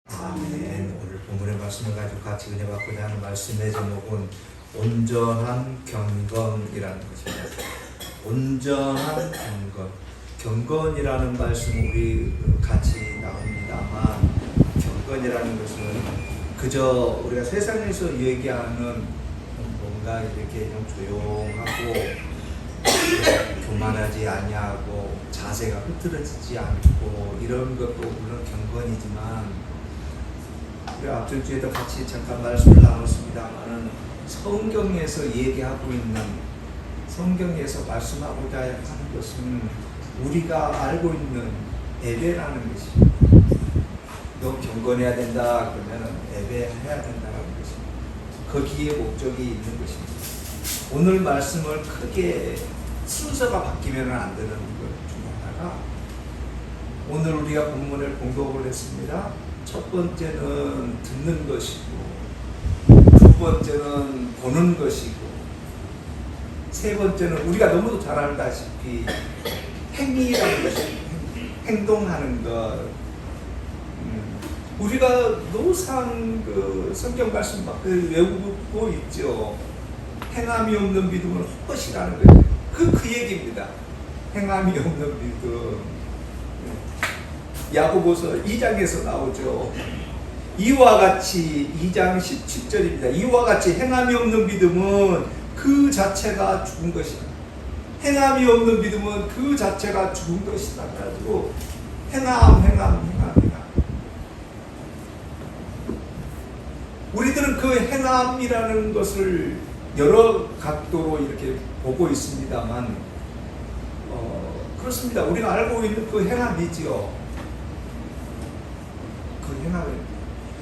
아멘. 오늘 본문의 말씀을 가지고 같이 은혜 받고자 하는 말씀의 제목은 온전한 경건이라는 것입니다. 온전한 경건. 경건이라는 말씀 우리 같이 나옵니다만 경건이라는 것은 그저 우리가 세상에서 얘기하는 뭔가 이렇게 좀 조용하고 교만하지 아니하고 자세가 흐트러지지 않고 이런 것도 물론 경건이지만 우리가 앞전 주에도 같이 잠깐 말씀을 나눴습니다만은 성경에서 얘기하고 있는 성경에서 말씀하고자 하는 것은 우리가 알고 있는 예배라는 것입니다. 너 경건해야 된다 그러면 예배해야 된다는 것입니다. 거기에 목적이 있는 것입니다. 오늘 말씀을 크게 순서가 바뀌면 안 되는 것 중에 하나가 오늘 우리가 본문을 공독을 했습니다. 첫 번째는 듣는 것이고 두 번째는 보는 것이고 세 번째는 우리가 너무도 잘 알다시피 행위라는 것입니다. 행동하는 것. 우리가 노상 그 성경 말씀 막 외우고 있죠. 행함이 없는 믿음은 헛것이라는 거죠. 그 얘기입니다. 행함이 없는 믿음. 야고보서 2장에서 나오죠. 이와 같이 2장 17절입니다. 이와 같이 행함이 없는 믿음은 그 자체가 죽은 것이다. 행함이 없는 믿음은 그 자체가 죽은 것이다. 가지고 행함. 우리들은 그 행함이라는 것을 여러 각도로 이렇게 보고 있습니다만 그렇습니다. 우리가 알고 있는 그 행함이지요. 그 행함이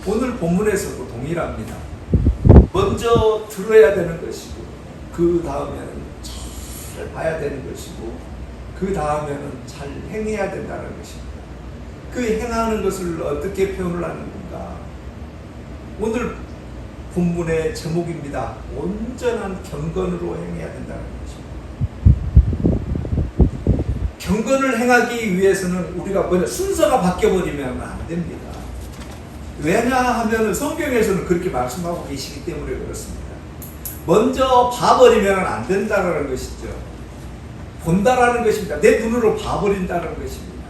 오늘 본문에서도 동일합니다. 먼저 들어야 되는 것이고 그 다음에는 잘 봐야 되는 것이고 그 다음에는 잘 행해야 된다는 것입니다. 그 행하는 것을 어떻게 표현을 하는 건가? 오늘 본문의 제목입니다. 온전한 경건으로 행해야 된다는 것입니다. 경건을 행하기 위해서는 우리가 먼저 순서가 바뀌어버리면 안 됩니다. 왜냐하면 성경에서는 그렇게 말씀하고 계시기 때문에 그렇습니다. 먼저 봐버리면 안 된다는 것이죠. 본다라는 것입니다. 내 눈으로 봐버린다는 것입니다.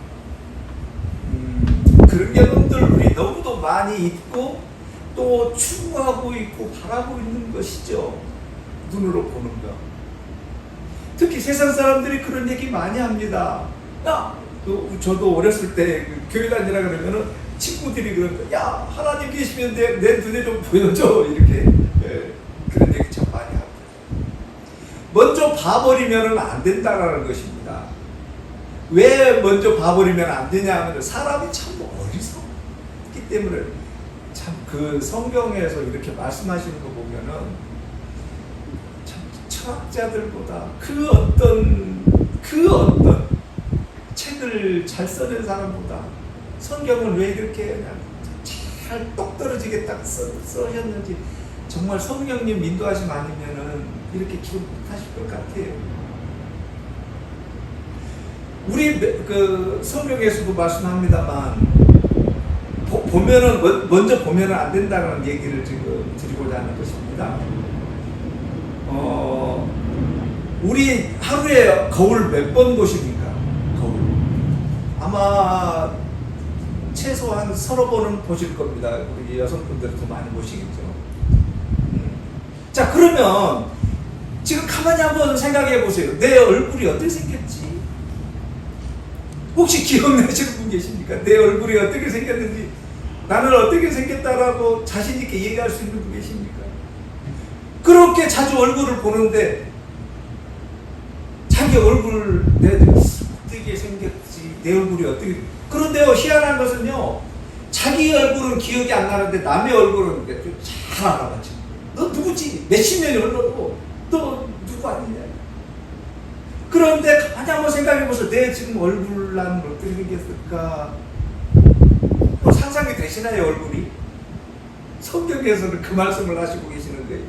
그런 경험들 우리 너무도 많이 있고 또 추구하고 있고 바라고 있는 것이죠. 눈으로 보는 것. 특히 세상 사람들이 그런 얘기 많이 합니다. 야, 저도 어렸을 때 교회 다니라 그러면은 친구들이 그런 거, 야, 하나님 계시면 내 눈에 좀 보여줘. 이렇게 그런 얘기 참 많이 합니다. 먼저 봐버리면 안 된다는 것입니다. 왜 먼저 봐버리면 안 되냐 하면 사람이 참 어리석기 때문에 참 그 성경에서 이렇게 말씀하시는 거 보면은 참 철학자들보다 그 어떤 책을 잘 써낸 사람보다 성경을 왜 이렇게 그냥 잘 똑 떨어지게 딱 써셨는지 정말 성령님 인도하심 아니면은 이렇게 기록 못하실 것 같아요. 우리 그 성경에서도 말씀합니다만 보면은 먼저 보면은 안 된다는 얘기를 지금 드리고자 하는 것입니다. 우리 하루에 거울 몇 번 보십니까? 거울 아마 최소한 서너 번은 보실 겁니다. 우리 여성분들이 더 많이 보시겠죠. 자, 그러면 지금 가만히 한번 생각해 보세요. 내 얼굴이 어떻게 생겼지? 혹시 기억나시는 분 계십니까? 내 얼굴이 어떻게 생겼는지, 나는 어떻게 생겼다라고 자신있게 얘기할 수 있는 분 계십니까? 그렇게 자주 얼굴을 보는데 자기 얼굴 내가 어떻게 생겼지, 내 얼굴이 어떻게, 그런데요, 희한한 것은요, 자기 얼굴은 기억이 안 나는데 남의 얼굴은 잘 알아봤죠. 너 누구지? 몇십 년이 흘러도 너 누구 아니냐? 그런데 가만히 한번 생각해보세요. 내 지금 얼굴은 어떻게 생겼을까? 상상이 되시나요, 얼굴이? 성경에서는 그 말씀을 하시고 계시는 거예요.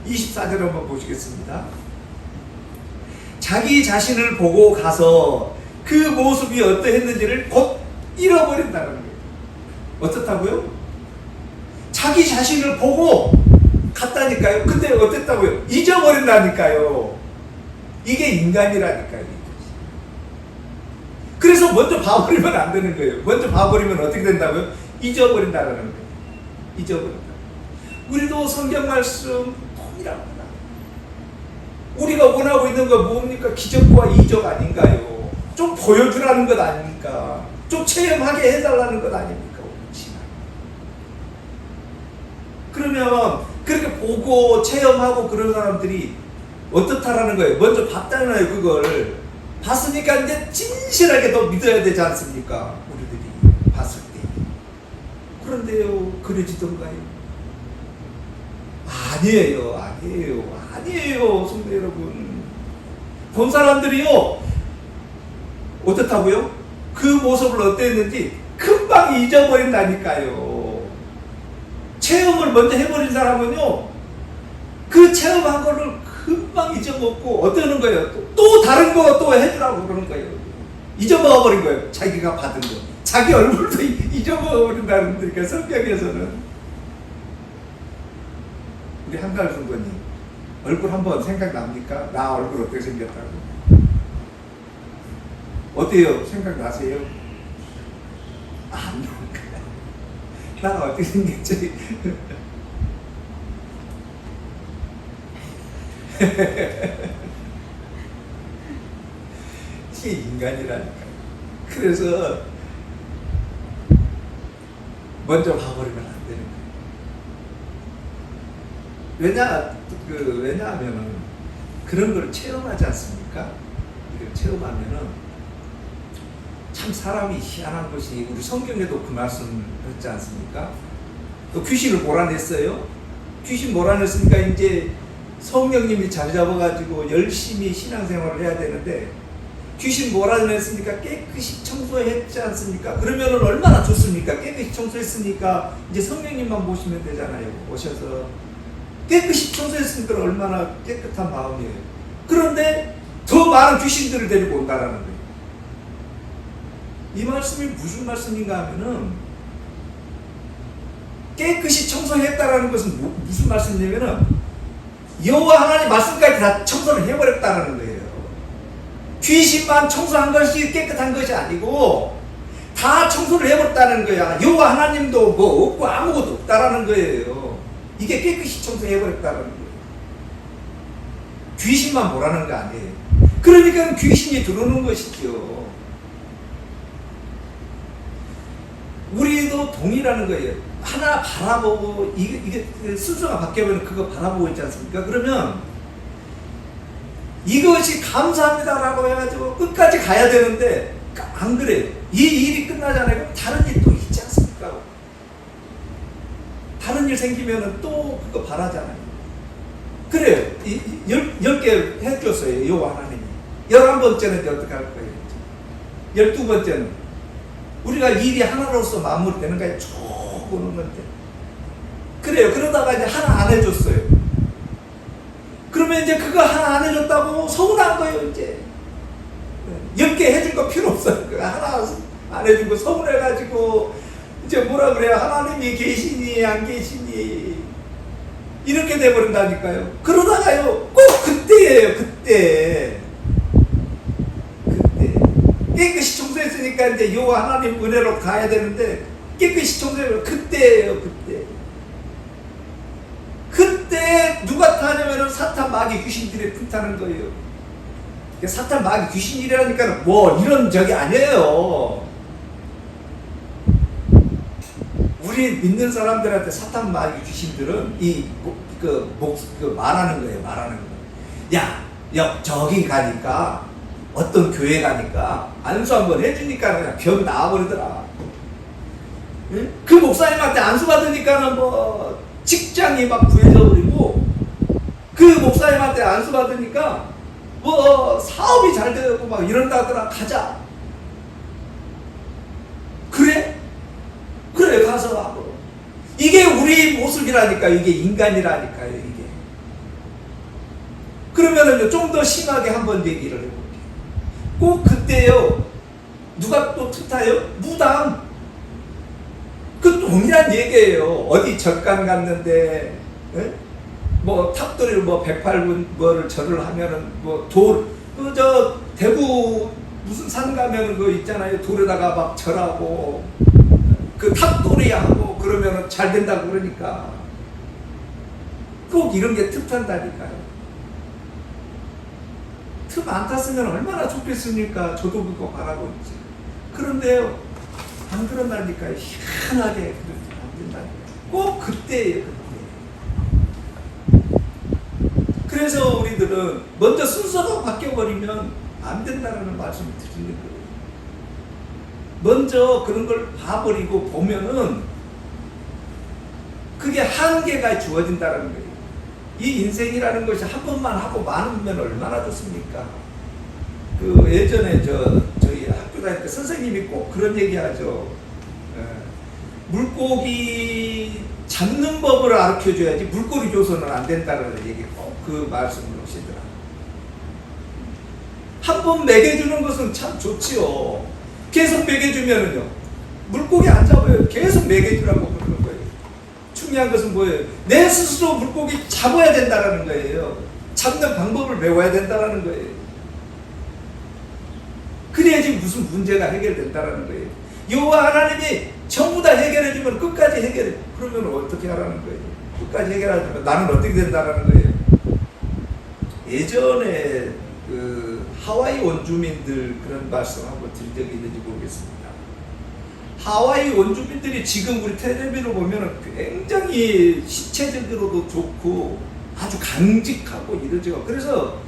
24절 한번 보시겠습니다. 자기 자신을 보고 가서 그 모습이 어떠했는지를 곧 잃어버린다는 거예요. 어떻다고요? 자기 자신을 보고 갔다니까요. 근데 어땠다고요? 잊어버린다니까요. 이게 인간이라니까요. 그래서 먼저 봐버리면 안 되는 거예요. 먼저 봐버리면 어떻게 된다고요? 잊어버린다는 거예요. 잊어버린다. 우리도 성경 말씀 통일합니다. 우리가 원하고 있는 거 뭡니까? 기적과 이적 아닌가요? 좀 보여주라는 것 아닙니까? 좀 체험하게 해달라는 것 아닙니까? 그러면 그렇게 보고 체험하고 그런 사람들이 어떻다라는 거예요? 먼저 봤잖아요. 그걸 봤으니까 이제 진실하게 더 믿어야 되지 않습니까? 우리들이 봤을 때. 그런데요, 그러지던가요? 아니에요, 성도 여러분. 본 사람들이요, 어떻다고요? 그 모습을 어땠는지 금방 잊어버린다니까요. 체험을 먼저 해버린 사람은요, 그 체험한 거를 금방 잊어먹고 어떠는 거예요? 또 다른 거 또 해주라고 그러는 거예요. 잊어먹어버린 거예요. 자기가 받은 거. 자기 얼굴도 잊어먹어버린다는 거니까 성경에서는. 우리 한가을 선거님 얼굴 한번 생각납니까? 나 얼굴 어떻게 생겼다고? 어때요? 생각나세요? 안 나올까요? 난 어떻게 생겼지? 이게 인간이라니까. 그래서 먼저 봐버리면 안 되는 거예요. 왜냐하면은 그런 걸 체험하지 않습니까? 이걸 체험하면은 참 사람이 희한한 것이, 우리 성경에도 그 말씀 했지 않습니까? 또 귀신을 몰아냈어요. 귀신 몰아냈으니까 이제 성령님이 잘 잡아가지고 열심히 신앙생활을 해야 되는데, 귀신 몰아냈으니까 깨끗이 청소했지 않습니까? 그러면은 얼마나 좋습니까? 깨끗이 청소했으니까 이제 성령님만 모시면 되잖아요. 오셔서 깨끗이 청소했으니까 얼마나 깨끗한 마음이에요. 그런데 더 많은 귀신들을 데리고 온다라는 거예요. 이 말씀이 무슨 말씀인가 하면은, 깨끗이 청소했다라는 것은 무슨 말씀이냐면은 여호와 하나님 말씀까지 다 청소를 해버렸다라는 거예요. 귀신만 청소한 것이 깨끗한 것이 아니고 다 청소를 해버렸다는 거야. 여호와 하나님도 뭐 없고 아무것도 없다라는 거예요. 이게 깨끗이 청소해버렸다는 거예요. 귀신만 보라는 거 아니에요. 그러니까 귀신이 들어오는 것이죠. 우리도 동일하는 거예요. 하나 바라보고 이게 순서가 바뀌어버리면 그거 바라보고 있지 않습니까? 그러면 이것이 감사합니다라고 해가지고 끝까지 가야 되는데 안 그래요. 이 일이 끝나잖아요. 그럼 다른 일 또 있지 않습니까? 다른 일 생기면은 또 그거 바라잖아요. 그래요. 10개 해줬어요. 여호와 하나님이. 11번째는 어떻게 할 거예요? 12번째는 우리가 일이 하나로서 마무리되는 거예요. 쭉 오는 건데. 그래요. 그러다가 이제 하나 안 해줬어요. 그러면 이제 그거 하나 안 해줬다고 서운한 거예요. 이제 10개 해줄 거 필요 없어요. 하나 안 해준 거 서운해가지고 이제 뭐라 그래요? 하나님이 계시니 안 계시니 이렇게 돼버린다니까요. 그러다가요 꼭 그때예요. 그때 깨끗이 청소했으니까 이제 여호와 하나님 은혜로 가야 되는데 깨끗이 청소해요. 그때예요. 그때 누가 타냐면은 사탄 마귀 귀신들이 불타는 거예요. 사탄 마귀 귀신이라니까 뭐 이런 적이 아니에요. 우리 믿는 사람들한테 사탄 마귀 귀신들은 말하는 거예요. 야, 저기 가니까 어떤 교회 가니까 안수 한번 해주니까 그냥 병 나와버리더라. 응? 그 목사님한테 안수 받으니까는 뭐 직장이 막 구해져 버리고, 그 목사님한테 안수 받으니까 뭐 사업이 잘 되고 막 이런다더라. 가자. 그래 가서 하고. 이게 우리 모습이라니까. 이게 인간이라니까요. 이게. 그러면은요 좀 더 심하게 한번 얘기를 해볼게요. 꼭 그때요 누가 또 틈타요? 무당. 그 동일한 얘기예요. 어디 절간 갔는데, 에? 뭐 탑돌이로 뭐 108분 뭐를 절을 하면은 뭐 저 대구 무슨 산 가면은 그 있잖아요. 돌에다가 막 절하고 그 탑돌이 하고 그러면은 잘 된다고 그러니까 꼭 이런 게 틈탄다니까요. 틈 안 탔으면 얼마나 좋겠습니까? 저도 그거 바라고 있지. 그런데요, 안 그런다니까요. 희한하게 그렇게 안 된다니까요. 꼭 그때예요, 그때. 그래서 우리들은 먼저 순서가 바뀌어버리면 안 된다는 말씀을 드리는 거예요. 먼저 그런 걸 봐버리고 보면은 그게 한계가 주어진다는 거예요. 이 인생이라는 것이 한 번만 하고 많으면 얼마나 좋습니까? 그 예전에 저희 학교 다닐 때 선생님이 꼭 그런 얘기 하죠. 물고기 잡는 법을 가르쳐 줘야지 물고기 줘서는 안 된다는 얘기 꼭 그 말씀을 하시더라. 한 번 먹여주는 것은 참 좋지요. 계속 먹여주면은요, 물고기 안 잡아요. 계속 먹여주라고 그러는 거예요. 중요한 것은 뭐예요? 내 스스로 물고기 잡아야 된다는 거예요. 잡는 방법을 배워야 된다는 거예요. 그래야지 무슨 문제가 해결된다는 거예요. 여호와 하나님이 전부 다 해결해주면 끝까지 해결해. 그러면 어떻게 하라는 거예요? 끝까지 해결하면 나는 어떻게 된다는 거예요? 예전에 그 하와이 원주민들 그런 말씀 한번 드린 적이 있는지 모르겠습니다. 하와이 원주민들이 지금 우리 텔레비로 보면 굉장히 신체적으로도 좋고 아주 강직하고 이러죠. 그래서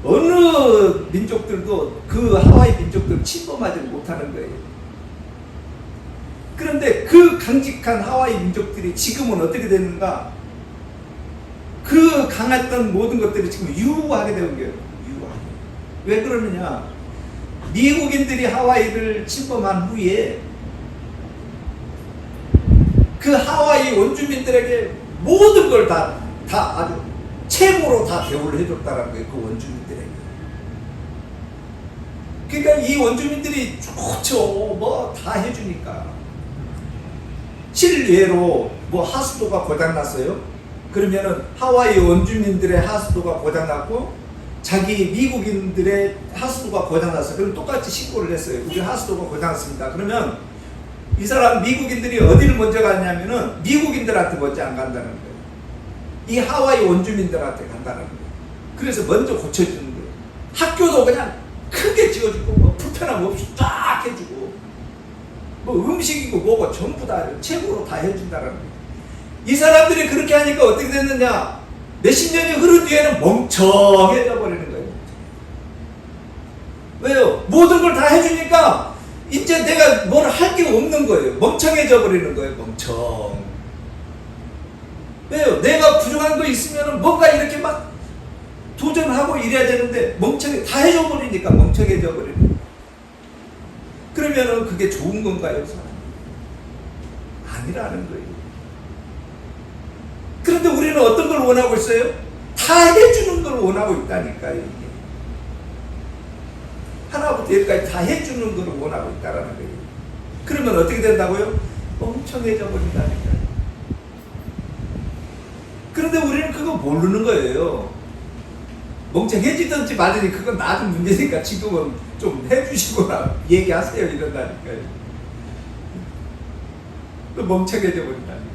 어느 민족들도 그 하와이 민족들 침범하지 못하는 거예요. 그런데 그 강직한 하와이 민족들이 지금은 어떻게 되는가? 그 강했던 모든 것들이 지금 유하게 되는 거예요. 유하게. 왜 그러느냐? 미국인들이 하와이를 침범한 후에 그 하와이 원주민들에게 모든 걸 다 아주 최고로 다 대우를 해줬다는 거예요. 그 원주민들에게. 그러니까 이 원주민들이 좋죠. 뭐 다 해주니까. 실례로 뭐 하수도가 고장났어요. 그러면은 하와이 원주민들의 하수도가 고장났고 자기 미국인들의 하수도가 고장났어요. 그럼 똑같이 신고를 했어요. 우리 하수도가 고장났습니다. 그러면 이 사람 미국인들이 어디를 먼저 갔냐면은 미국인들한테 먼저 안 간다는 거예요. 이 하와이 원주민들한테 간다는 거예요. 그래서 먼저 고쳐주는 거예요. 학교도 그냥 크게 지어주고 뭐 불편함 없이 딱 해주고 뭐 음식이고 뭐고 전부 다 최고로 다 해준다는 거예요. 이 사람들이 그렇게 하니까 어떻게 됐느냐? 몇십 년이 흐른 뒤에는 멍청해져 버리는 거예요. 왜요? 모든 걸 다 해주니까 이제 내가 뭘 할 게 없는 거예요. 멍청해져 버리는 거예요. 멍청. 왜요? 내가 부족한 거 있으면 뭔가 이렇게 막 도전하고 이래야 되는데 다 해줘 버리니까 멍청해져 버리는 거예요. 그러면은 그게 좋은 건가요? 아니라는 거예요. 그런데 우리는 어떤 걸 원하고 있어요? 다 해주는 걸 원하고 있다니까요. 이게. 하나부터 열까지 다 해주는 걸 원하고 있다는 거예요. 그러면 어떻게 된다고요? 멍청해져 버린다니까요. 그런데 우리는 그거 모르는 거예요. 멍청해지든지 말든지 그건 나중 문제니까 지금은 좀 해주시거나 얘기하세요. 이런다니까요. 또 멍청해져 버린다니까요.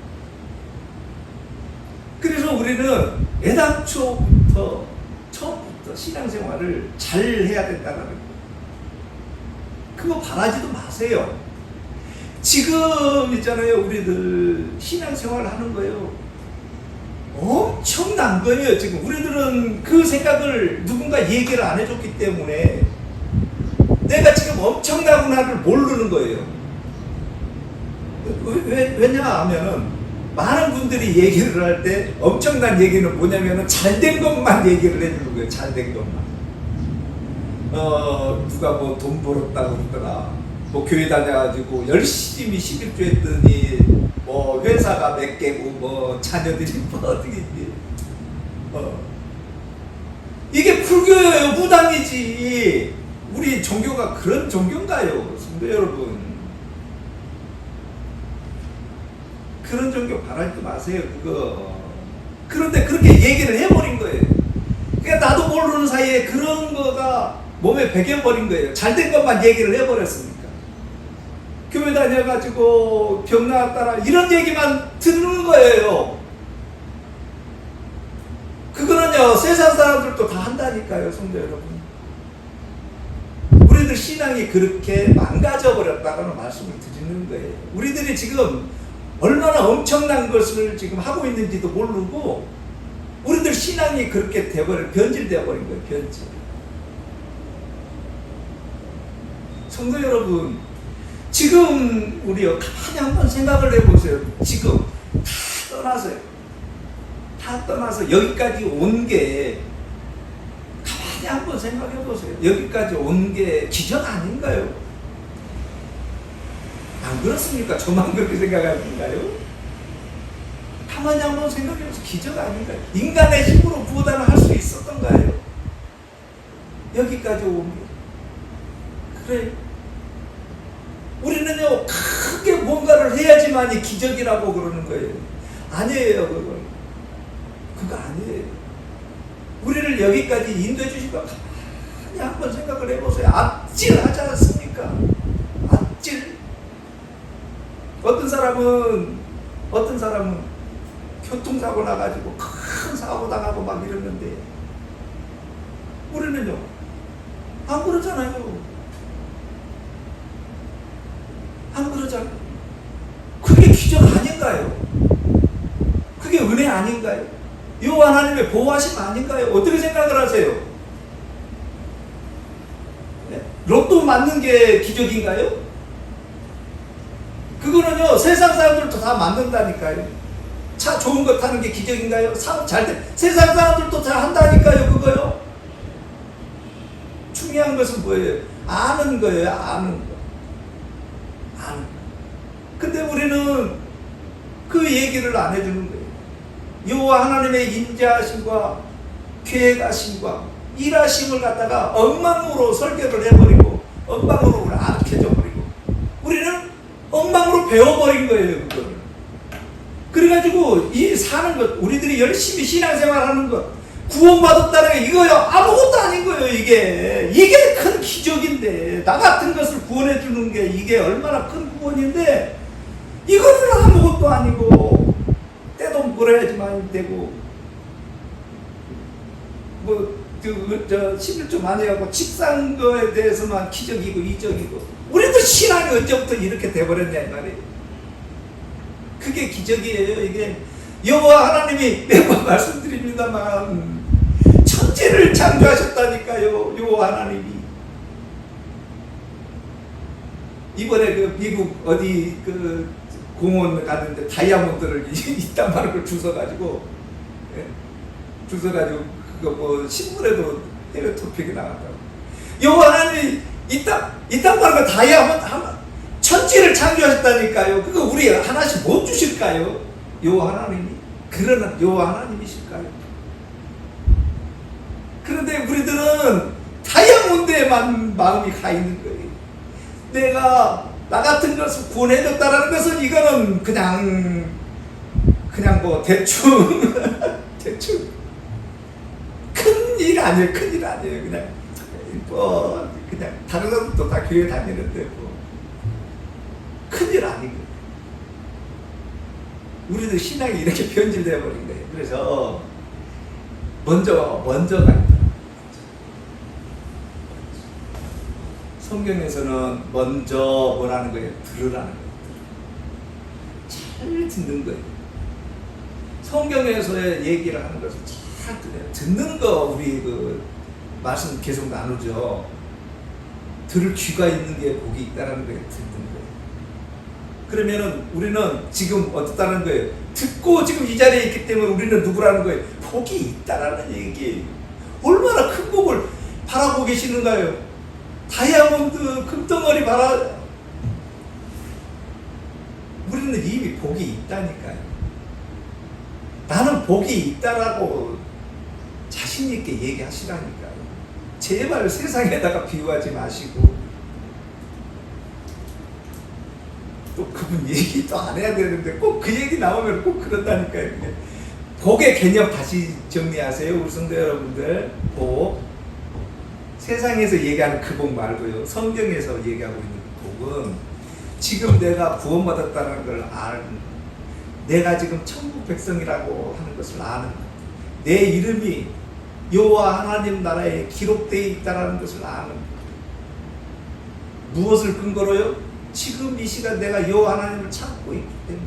그래서 우리는 애당초부터 처음부터 신앙생활을 잘 해야 된다는 거예요. 그거 바라지도 마세요. 지금 있잖아요. 우리들 신앙생활 하는 거예요. 엄청난 거예요. 지금 우리들은 그 생각을 누군가 얘기를 안 해줬기 때문에 내가 지금 엄청나구나를 모르는 거예요. 왜냐하면은 많은 분들이 얘기를 할 때 엄청난 얘기는 뭐냐면은 잘된 것만 얘기를 해주는 거예요. 잘된 것만. 누가 뭐 돈 벌었다고 그러더라. 뭐 교회 다녀가지고 열심히 11조 했더니 뭐 회사가 몇 개고 뭐 자녀들이 뭐 어떻게 이게 불교예요. 무당이지. 우리 종교가 그런 종교인가요? 성도 여러분. 그런 종교 바라지 마세요. 그거. 그런데 그렇게 얘기를 해버린 거예요. 그러니까 나도 모르는 사이에 그런 거가 몸에 배겨버린 거예요. 잘된 것만 얘기를 해버렸으니까. 교회 다녀가지고 병 나았다라 이런 얘기만 듣는 거예요. 그거는요 세상 사람들도 다 한다니까요, 성도 여러분. 우리들 신앙이 그렇게 망가져 버렸다는 말씀을 드리는 거예요. 우리들이 지금 얼마나 엄청난 것을 지금 하고 있는지도 모르고 우리들 신앙이 그렇게 변질되어 버린 거예요. 변질. 성도 여러분, 지금 우리요 가만히 한번 생각을 해보세요. 지금 다 떠나서 여기까지 온 게 가만히 한번 생각해 보세요. 여기까지 온 게 기적 아닌가요? 안 그렇습니까? 저만 그렇게 생각하는가요? 가만히 한번 생각해 보세요. 기적 아닌가요? 인간의 힘으로 무엇하나 할 수 있었던가요? 여기까지 온 게. 그래. 우리는요 크게 뭔가를 해야지만이 기적이라고 그러는 거예요. 아니에요. 그거 아니에요. 우리를 여기까지 인도해 주신 거 가만히 한번 생각을 해보세요. 아찔하지 않습니까? 아찔. 어떤 사람은 교통사고 나가지고 큰 사고 당하고 막 이러는데 우리는요 안 그러잖아요. 안 그러잖아요. 그게 기적 아닌가요? 그게 은혜 아닌가요? 요 하나님의 보호하심 아닌가요? 어떻게 생각을 하세요? 네? 로또 맞는 게 기적인가요? 그거는요 세상 사람들도 다 맞는다니까요. 차 좋은 거 타는 게 기적인가요? 사업 잘 돼. 세상 사람들도 다 한다니까요. 그거요. 중요한 것은 뭐예요? 아는 거예요. 아는 거. 근데 우리는 그 얘기를 안 해주는 거예요. 여호와 하나님의 인자하심과 계획하심과 일하심을 갖다가 엉망으로 설교를 해버리고 엉망으로 우리 아득해져 버리고 우리는 엉망으로 배워버린 거예요. 그거를. 그래가지고 이 사는 것, 우리들이 열심히 신앙생활하는 것, 구원받았다는 게 이거요 아무것도 아닌 거예요. 이게 큰 기적인데, 나 같은 것을 구원해 주는 게 이게 얼마나 큰 구원인데 이거는 아무것도 아니고 때도 물어야지만 되고 저 11조 많이 하고 집 산 거에 대해서만 기적이고 이적이고 우리들 신앙이 언제부터 이렇게 돼버렸냐 이 말이에요. 그게 기적이에요. 이게 여호와 하나님이 매번 말씀드립니다만 천지를 창조하셨다니까요. 여호와 하나님이. 이번에 그 미국 어디 그 공원 갔는데 다이아몬드를 이딴 말을 주워가지고 그거 뭐 신문에도 해외 토픽이 나갔다고. 여호와 하나님이 이딴 말을 다이아몬드 천지를 창조하셨다니까요. 그거 우리 하나씩 못 주실까요? 여호와 하나님이 그러는 여호와 하나님이실까요? 그런데 우리들은 다이아몬드에만 마음이 가 있는 거예요. 내가 나 같은 것을 구원해줬다라는 것은 이거는 그냥 뭐 대충 큰일 아니에요. 큰일 아니에요. 그냥 그냥 다른 사람도 다 교회 다니는데 뭐 큰일 아닌 거예요. 우리도 신앙이 이렇게 변질되어 버린 거예요. 그래서 먼저가 있다. 성경에서는 먼저 뭐라는 거예요? 들으라는 거예요. 잘 듣는 거예요. 성경에서의 얘기를 하는 것을 잘 들어요. 듣는 거 우리 그 말씀 계속 나누죠. 들을 귀가 있는 게 복이 있다라는 거예요. 듣는 거예요. 그러면은 우리는 지금 어떻다는 거예요? 듣고 지금 이 자리에 있기 때문에 우리는 누구라는 거예요? 복이 있다라는 얘기예요. 얼마나 큰 복을 바라고 계시는가요? 다이아몬드 금덩어리 우리는 이미 복이 있다니까요. 나는 복이 있다라고 자신 있게 얘기하시라니까요. 제발 세상에다가 비유하지 마시고 또 그분 얘기 또 안 해야 되는데 꼭 그 얘기 나오면 꼭 그런다니까요. 복의 개념 다시 정리하세요. 우리 성도 여러분들. 복. 세상에서 얘기하는 그 복 말고요. 성경에서 얘기하고 있는 복은 지금 내가 구원받았다는 걸 아는, 내가 지금 천국 백성이라고 하는 것을 아는, 내 이름이 여호와 하나님 나라에 기록되어 있다는 것을 아는, 무엇을 근거로요? 지금 이 시간 내가 여호와 하나님을 찾고 있기 때문에,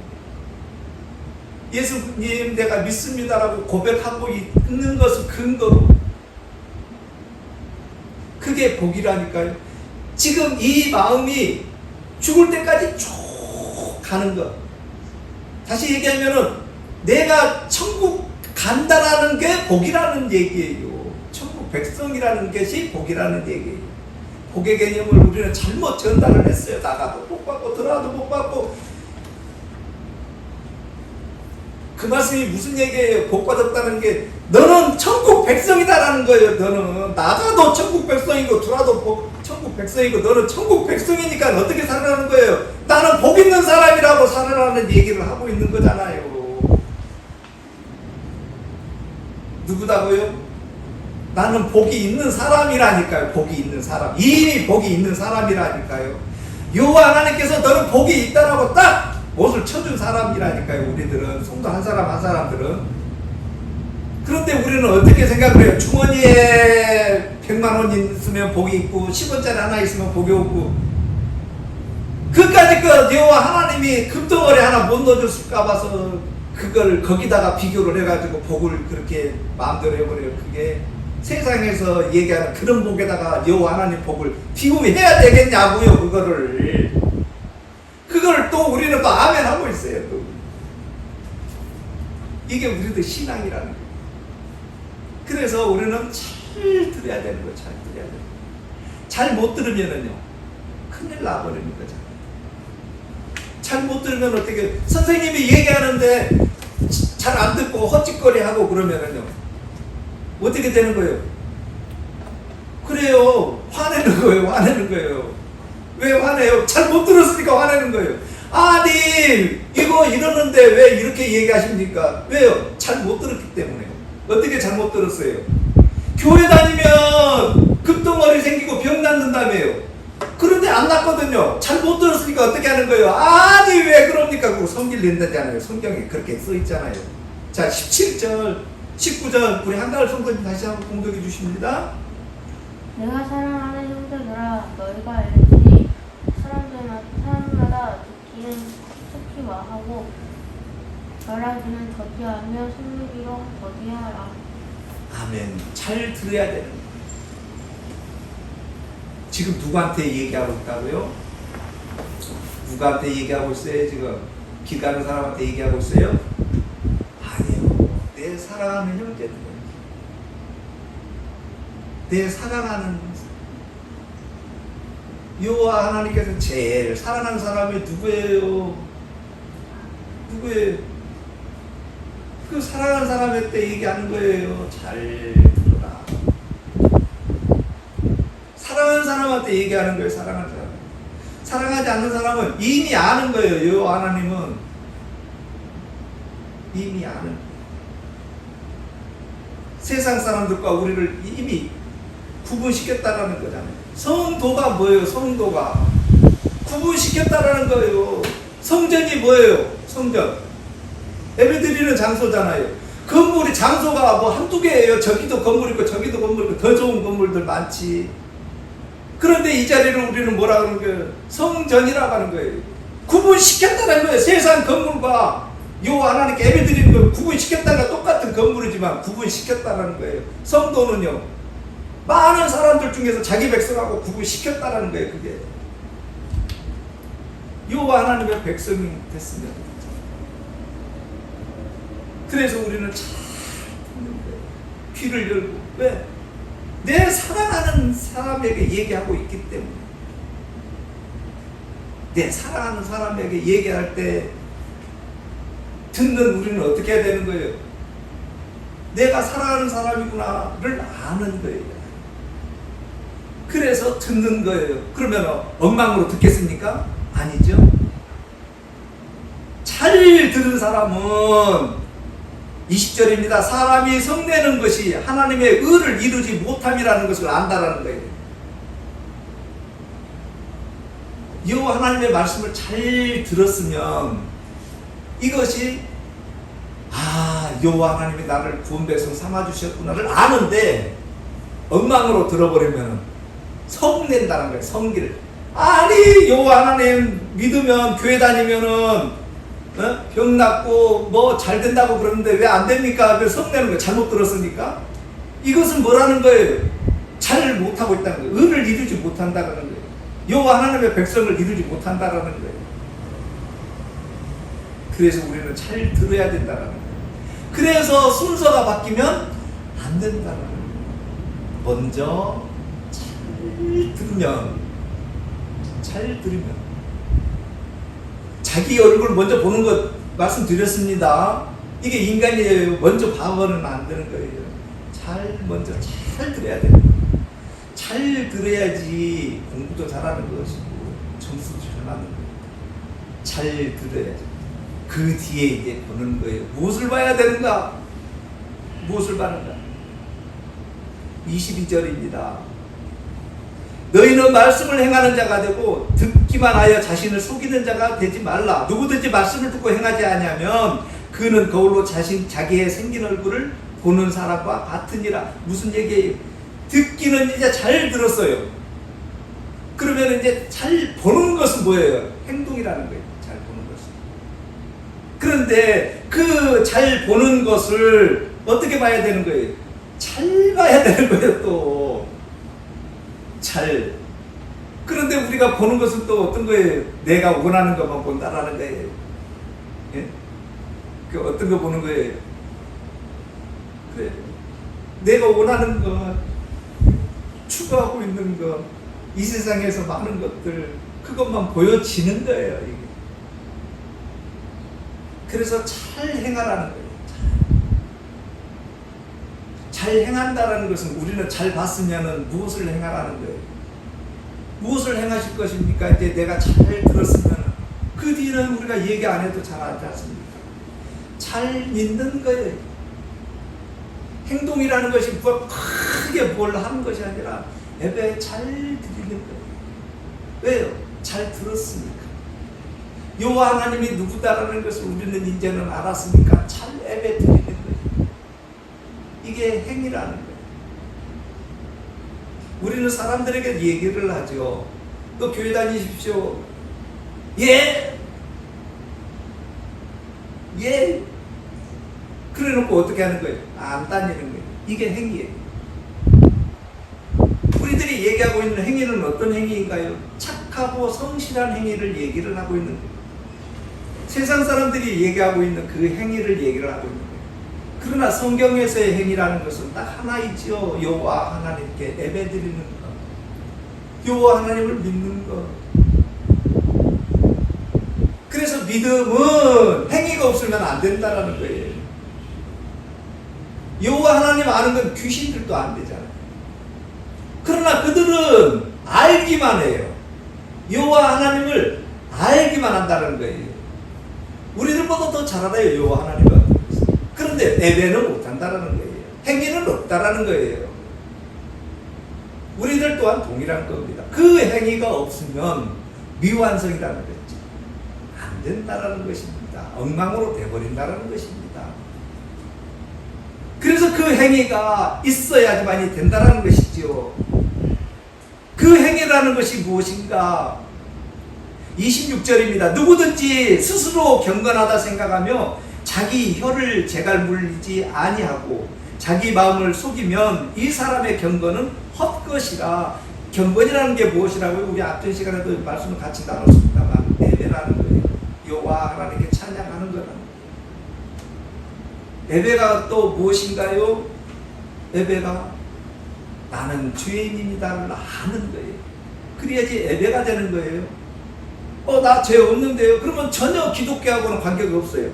예수님 내가 믿습니다라고 고백하고 있는 것을 근거로, 그게 복이라니까요. 지금 이 마음이 죽을 때까지 쭉 가는 것. 다시 얘기하면은 내가 천국 간다라는 게 복이라는 얘기예요. 천국 백성이라는 것이 복이라는 얘기예요. 복의 개념을 우리는 잘못 전달을 했어요. 나가도 복 받고 들어와도 복 받고. 그 말씀이 무슨 얘기예요? 복 받았다는 게 너는 천국 백성이다라는 거예요. 너는 나가도 천국 백성이고 들어와도 천국 백성이고, 너는 천국 백성이니까 어떻게 살아가는 거예요? 나는 복 있는 사람이라고 살아라는 얘기를 하고 있는 거잖아요. 누구다고요? 나는 복이 있는 사람이라니까요. 복이 있는 사람. 이미 복이 있는 사람이라니까요. 여호와 하나님께서 너는 복이 있다라고 딱 못을 쳐준 사람이라니까요. 우리들은, 성도 한 사람 한 사람들은. 그런데 우리는 어떻게 생각을 해요? 주머니에 100만 원 있으면 복이 있고 10원짜리 하나 있으면 복이 없고, 그까짓 그 여호와 하나님이 금덩어리 하나 못 넣어줬을까 봐서 그걸 거기다가 비교를 해가지고 복을 그렇게 마음대로 해버려요. 그게 세상에서 얘기하는 그런 복에다가 여호와 하나님 복을 비교해야 되겠냐고요. 그걸 또 우리는 또 아멘 하고 있어요. 또 이게 우리들 신앙이라는 거예요. 그래서 우리는 잘 들어야 되는 거예요. 잘 들어야 되는 거예요. 잘 못 들으면은요, 큰일 나버리는 거잖아요. 잘 못 들으면 어떻게, 선생님이 얘기하는데 잘 안 듣고 헛짓거리 하고 그러면은요, 어떻게 되는 거예요? 그래요. 화내는 거예요. 화내는 거예요. 왜 화내요? 잘 못 들었으니까 화내는 거예요. 아니, 이거 이러는데 왜 이렇게 얘기하십니까? 왜요? 잘 못 들었기 때문에. 어떻게 잘못 들었어요? 교회 다니면 금덩어리 생기고 병 낫는다며요. 그런데 안 낫거든요. 잘 못 들었으니까 어떻게 하는 거예요? 아니 왜 그럽니까? 그거 성질 낸다잖아요. 성경에 그렇게 써 있잖아요. 자, 17절 19절 우리 한달 성도님 다시 한번 공독해 주십니다. 내가 사랑하는 형제들아, 너희가 알지? 사람마다 듣기는 속히 말하고 말하기는 더디하며 숨기기로 더디하라. 아멘. 잘 들어야 되는 거예요. 지금 누구한테 얘기하고 있다고요? 누구한테 얘기하고 있어요? 지금 길 가는 사람한테 얘기하고 있어요? 아니요. 내 사랑하는 형제들, 내 사랑하는 여호와 하나님께서 제일 사랑하는 사람이 누구예요? 누구예요? 그 사랑하는 사람한테 얘기하는 거예요. 잘 들어라. 사랑하는 사람한테 얘기하는 거예요. 사랑하는 사람. 사랑하지 않는 사람은 이미 아는 거예요. 여호와 하나님은 이미 아는 거예요. 세상 사람들과 우리를 이미 구분시켰다라는 거잖아요. 성도가 뭐예요? 성도가 구분시켰다라는 거예요. 성전이 뭐예요? 성전 예배드리는 장소잖아요. 건물이 장소가 뭐 한두 개예요. 저기도 건물 있고 저기도 건물 있고 더 좋은 건물들 많지. 그런데 이 자리를 우리는 뭐라 그러는 거예요? 성전이라고 하는 거예요. 구분시켰다는 거예요. 세상 건물과 여호와 하나님께 예배드리는 걸 구분시켰다가 똑같은 건물이지만 구분시켰다는 거예요. 성도는요, 많은 사람들 중에서 자기 백성하고 구분시켰다는 거예요. 그게 여호와 하나님의 백성이 됐으면. 그래서 우리는 잘 듣는 거예요. 귀를 열고. 왜? 내 사랑하는 사람에게 얘기하고 있기 때문에. 내 사랑하는 사람에게 얘기할 때 듣는 우리는 어떻게 해야 되는 거예요? 내가 사랑하는 사람이구나를 아는 거예요. 그래서 듣는 거예요. 그러면 엉망으로 듣겠습니까? 아니죠. 들은 사람은 20절입니다. 사람이 성내는 것이 하나님의 의를 이루지 못함이라는 것을 안다라는 거예요. 여호와 하나님의 말씀을 잘 들었으면 이것이 여호와 하나님이 나를 구원 백성 삼아주셨구나를 아는데 엉망으로 들어버리면 성낸다는 거예요. 성기를. 아니 여호와 하나님 믿으면 교회 다니면은 병 낫고 뭐 잘 된다고 그러는데 왜 안 됩니까? 그 성내는 거예요. 잘못 들었으니까. 이것은 뭐라는 거예요? 잘 못하고 있다는 거예요. 의를 이루지 못한다는 거예요. 여호와 하나님의 백성을 이루지 못한다라는 거예요. 그래서 우리는 잘 들어야 된다라는 거예요. 그래서 순서가 바뀌면 안 된다라는 거예요. 먼저 잘 들으면 자기 얼굴 먼저 보는 것 말씀드렸습니다. 이게 인간이에요. 먼저 봐서는 안 되는 거예요. 먼저 잘 들어야 돼요. 잘 들어야지 공부도 잘하는 것이고 점수도 잘 맞는 거예요. 잘 들어야지. 그 뒤에 이제 보는 거예요. 무엇을 봐야 되는가? 무엇을 봐는가? 22절입니다. 너희는 말씀을 행하는 자가 되고 듣기만 하여 자신을 속이는 자가 되지 말라. 누구든지 말씀을 듣고 행하지 아니하면 그는 거울로 자기의 생긴 얼굴을 보는 사람과 같으니라. 무슨 얘기예요? 듣기는 이제 잘 들었어요. 그러면 이제 잘 보는 것은 뭐예요? 행동이라는 거예요. 잘 보는 것은. 그런데 그 잘 보는 것을 어떻게 봐야 되는 거예요? 잘 봐야 되는 거예요. 또 잘. 그런데 우리가 보는 것은 또 어떤 거예요? 내가 원하는 것만 본다라는 거예요. 예? 그 어떤 거 보는 거예요? 그래. 내가 원하는 것, 추구하고 있는 것, 이 세상에서 많은 것들, 그것만 보여지는 거예요. 이게. 그래서 잘 행하라는 거예요. 잘 행한다라는 것은 우리는 잘 봤으면은 무엇을 행하라는 거예요. 무엇을 행하실 것입니까? 이제 내가 잘 들었으면 그 뒤는 우리가 얘기 안 해도 잘 알지 않습니까? 잘 믿는 거예요. 행동이라는 것이 크게 뭘 하는 것이 아니라 예배 잘 드리는 거예요. 왜요? 잘 들었으니까. 여호와 하나님이 누구다라는 것을 우리는 이제는 알았으니까 잘 예배 드리는 거예요. 이게 행위라는 거예요. 우리는 사람들에게 얘기를 하죠. 너 교회 다니십시오. 예? 예? 그래 놓고 어떻게 하는 거예요? 안 다니는 거예요. 이게 행위예요. 우리들이 얘기하고 있는 행위는 어떤 행위인가요? 착하고 성실한 행위를 얘기를 하고 있는 거예요. 세상 사람들이 얘기하고 있는 그 행위를 얘기를 하고 있는 거예요. 그러나 성경에서의 행위라는 것은 딱 하나 있죠. 여호와 하나님께 예배드리는 것, 여호와 하나님을 믿는 것. 그래서 믿음은 행위가 없으면 안 된다라는 거예요. 여호와 하나님 아는 건 귀신들도 안 되잖아요. 그러나 그들은 알기만 해요. 여호와 하나님을 알기만 한다는 거예요. 우리들보다 더 잘 알아요. 여호와 하나님은. 그런데 예배는 못한다라는 거예요. 행위는 없다라는 거예요. 우리들 또한 동일한 겁니다. 그 행위가 없으면 미완성이라는 거죠. 안 된다라는 것입니다. 엉망으로 돼버린다라는 것입니다. 그래서 그 행위가 있어야지만이 된다라는 것이죠. 그 행위라는 것이 무엇인가? 26절입니다. 누구든지 스스로 경건하다 생각하며 자기 혀를 제갈 물리지 아니하고 자기 마음을 속이면 이 사람의 경건은 헛것이라. 경건이라는 게 무엇이라고요? 우리 앞전 시간에도 말씀을 같이 나눴습니다만 예배라는 거예요. 여호와 하나님께 찬양하는 거라는 거예요. 예배가 또 무엇인가요? 예배가 나는 죄인입니다를 아는 거예요. 그래야지 예배가 되는 거예요. 나 죄 없는데요? 그러면 전혀 기독교하고는 관계가 없어요.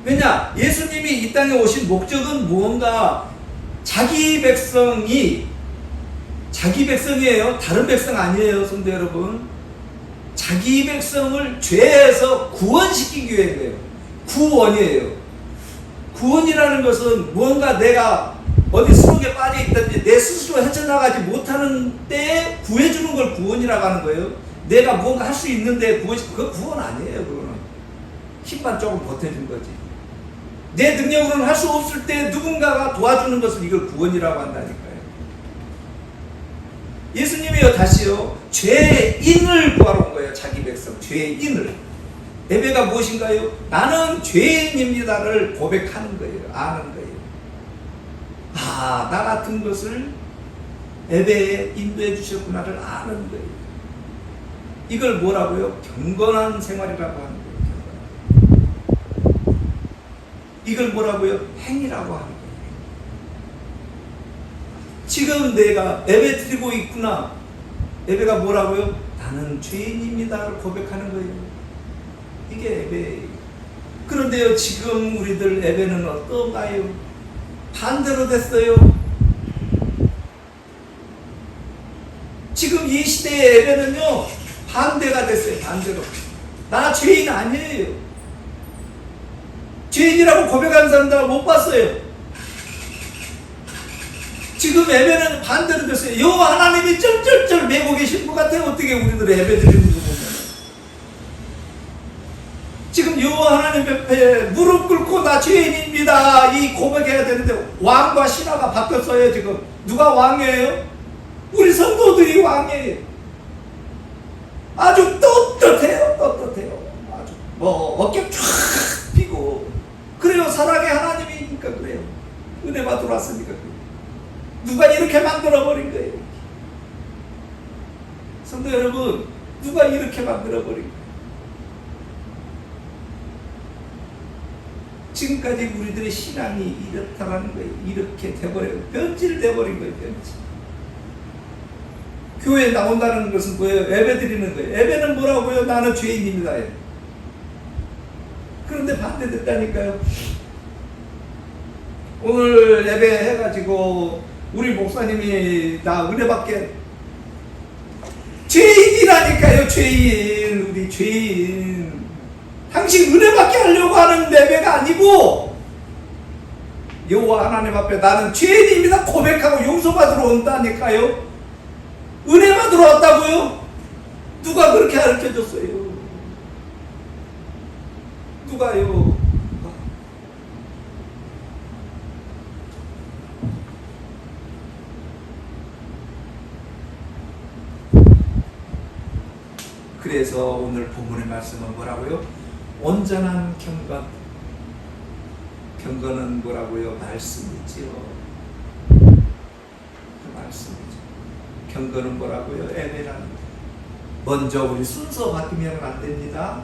왜냐? 예수님이 이 땅에 오신 목적은 무언가 자기 백성이 자기 백성이에요. 다른 백성 아니에요. 성도 여러분. 자기 백성을 죄에서 구원시키기 위해서예요. 구원이에요. 구원이라는 것은 무언가 내가 어디 수록에 빠져 있든지 내 스스로 헤쳐나가지 못하는 때에 구해주는 걸 구원이라고 하는 거예요. 내가 무언가 할 수 있는데 그거 구원 아니에요. 그거는 힘만 조금 버텨준 거지. 내 능력으로는 할 수 없을 때 누군가가 도와주는 것을 이걸 구원이라고 한다니까요. 예수님이요 다시요 죄인을 구하러 온 거예요. 자기 백성 죄인을. 예배가 무엇인가요? 나는 죄인입니다를 고백하는 거예요. 아는 거예요. 아, 나 같은 것을 예배에 인도해 주셨구나를 아는 거예요. 이걸 뭐라고요? 경건한 생활이라고 하는 거예요. 이걸 뭐라고요? 행위라고 하는 거예요. 지금 내가 예배 드리고 있구나. 예배가 뭐라고요? 나는 죄인입니다를 고백하는 거예요. 이게 예배예요. 그런데요, 지금 우리들 예배는 어떤가요? 반대로 됐어요. 지금 이 시대의 예배는요, 반대가 됐어요. 반대로. 나 죄인 아니에요. 죄인이라고 고백하는 사람들 못 봤어요. 지금 예배는 반대로 됐어요. 여호와 하나님이 쩔쩔쩔 매고 계신 것 같아요. 어떻게 우리들의 예배 드리는 거 보면. 지금 여호와 하나님 옆에 무릎 꿇고 나 죄인입니다 이 고백해야 되는데 왕과 신하가 바뀌었어요. 지금 누가 왕이에요? 우리 성도들이 왕이에요. 아주 떳떳해요. 떳떳해요. 아주 뭐 어깨 쫙 펴고 그래요. 사랑의 하나님이니까 그래요. 은혜 받으러 왔으니까 그래요. 누가 이렇게 만들어버린 거예요. 성도 여러분, 누가 이렇게 만들어버린 거예요. 지금까지 우리들의 신앙이 이렇다라는 거예요. 이렇게 돼버려요. 변질돼버린 거예요. 변질. 교회에 나온다는 것은 뭐예요? 예배 드리는 거예요. 예배는 뭐라고요? 나는 죄인입니다. 그런데 반대됐다니까요. 오늘 예배 해가지고 우리 목사님이 나 은혜받게 죄인이라니까요. 죄인. 우리 죄인. 당신 은혜받게 하려고 하는 예배가 아니고 여호와 하나님 앞에 나는 죄인입니다 고백하고 용서받으러 온다니까요. 은혜 받으러 왔다고요? 누가 그렇게 가르쳐줬어요? 누가요? 그래서 오늘 본문의 말씀은 뭐라고요? 온전한 경건. 경건은 뭐라고요? 말씀이지요. 그 말씀이죠. 경건은 뭐라고요? 예배라는 거. 먼저 우리 순서 바뀌면 안 됩니다.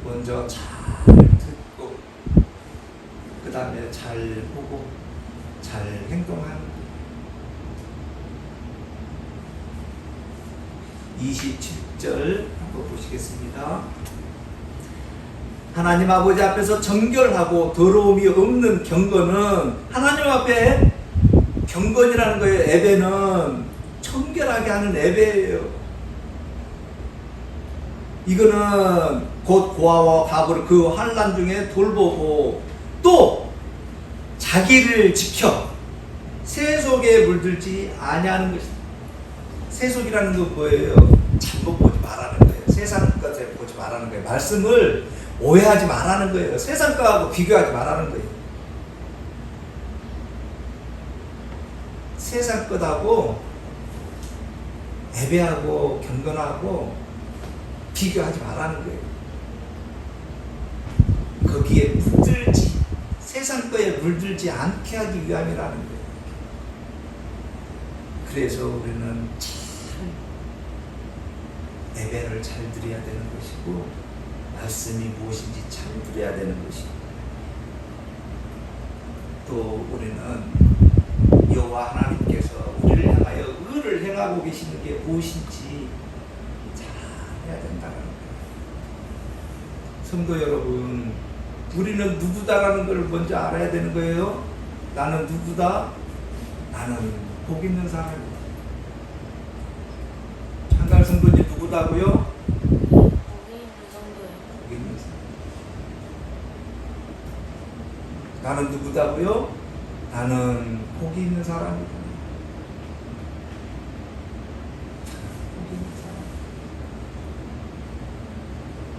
먼저 잘 듣고 그 다음에 잘 보고 잘 행동하는 거. 27절 한번 보시겠습니다. 하나님 아버지 앞에서 정결하고 더러움이 없는 경건은 하나님 앞에 경건이라는 거예요. 예배는 청결하게 하는 예배예요. 이거는 곧 고아와 과부를 그 환난 중에 돌보고 또 자기를 지켜 세속에 물들지 아니하는 것이다. 세속이라는 건 뭐예요? 잘못 보지 말라는 거예요. 세상 것에 보지 말라는 거예요. 말씀을 오해하지 말라는 거예요. 세상 거하고 비교하지 말라는 거예요. 세상 것하고 예배하고 경건하고 비교하지 말라는 거예요. 거기에 물들지 세상 거에 물들지 않게 하기 위함이라는 거예요. 그래서 우리는 잘 예배를 잘 드려야 되는 것이고 말씀이 무엇인지 잘 드려야 되는 것이고 또 우리는 여호와 하나님께서 우리를 향하여 의를 행하고 계시는 게 무엇인지 잘 해야 된다는 거예요. 성도 여러분, 우리는 누구다라는 걸 먼저 알아야 되는 거예요. 나는 누구다? 나는 복 있는 사람이다. 한갈 성도님 누구다고요? 누구다고요? 나는 복이 있는 사람이다.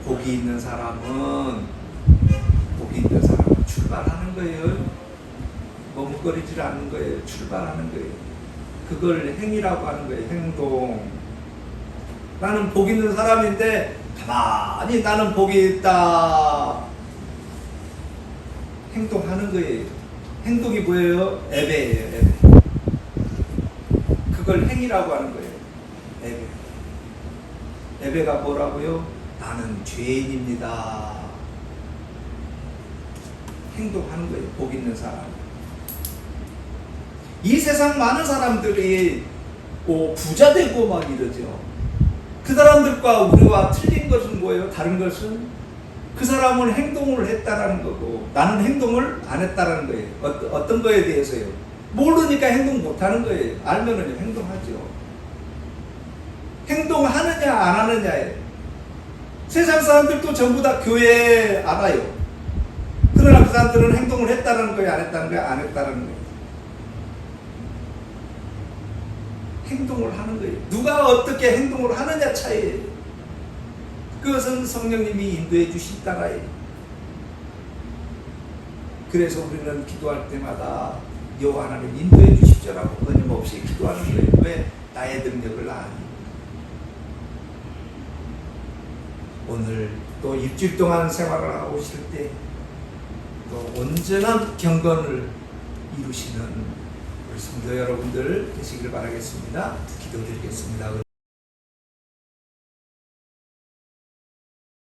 복이 있는 사람은 출발하는 거예요. 머뭇거리질 않는 거예요. 출발하는 거예요. 그걸 행위라고 하는 거예요. 행동. 나는 복 있는 사람인데 가만히 나는 복이 있다. 행동하는 거예요. 행동이 뭐예요? 예배예요. 예배. 그걸 행위라고 하는 거예요. 예배. 예배가 뭐라고요? 나는 죄인입니다. 행동하는 거예요. 복 있는 사람. 이 세상 많은 사람들이 부자 되고 막 이러죠. 그 사람들과 우리와 틀린 것은 뭐예요? 다른 것은 그 사람은 행동을 했다라는 거고 나는 행동을 안 했다라는 거예요. 어떤 거에 대해서요? 모르니까 행동 못 하는 거예요. 알면은 행동하죠. 행동하느냐 안 하느냐예요. 세상 사람들도 전부 다 교회에 알아요. 그러나 그 사람들은 행동을 했다는 거예요? 안 했다는 거예요? 안 했다는 거예요. 행동을 하는 거예요. 누가 어떻게 행동을 하느냐 차이예요. 그것은 성령님이 인도해 주신 따라예요. 그래서 우리는 기도할 때마다 여호와 하나님 인도해 주십시오라고 끊임없이 기도하는 거예요. 왜? 나의 능력을 아니. 오늘 또 일주일 동안 생활을 하고 오실 때 또 온전한 경건을 이루시는 우리 성도 여러분들 되시길 바라겠습니다. 기도드리겠습니다.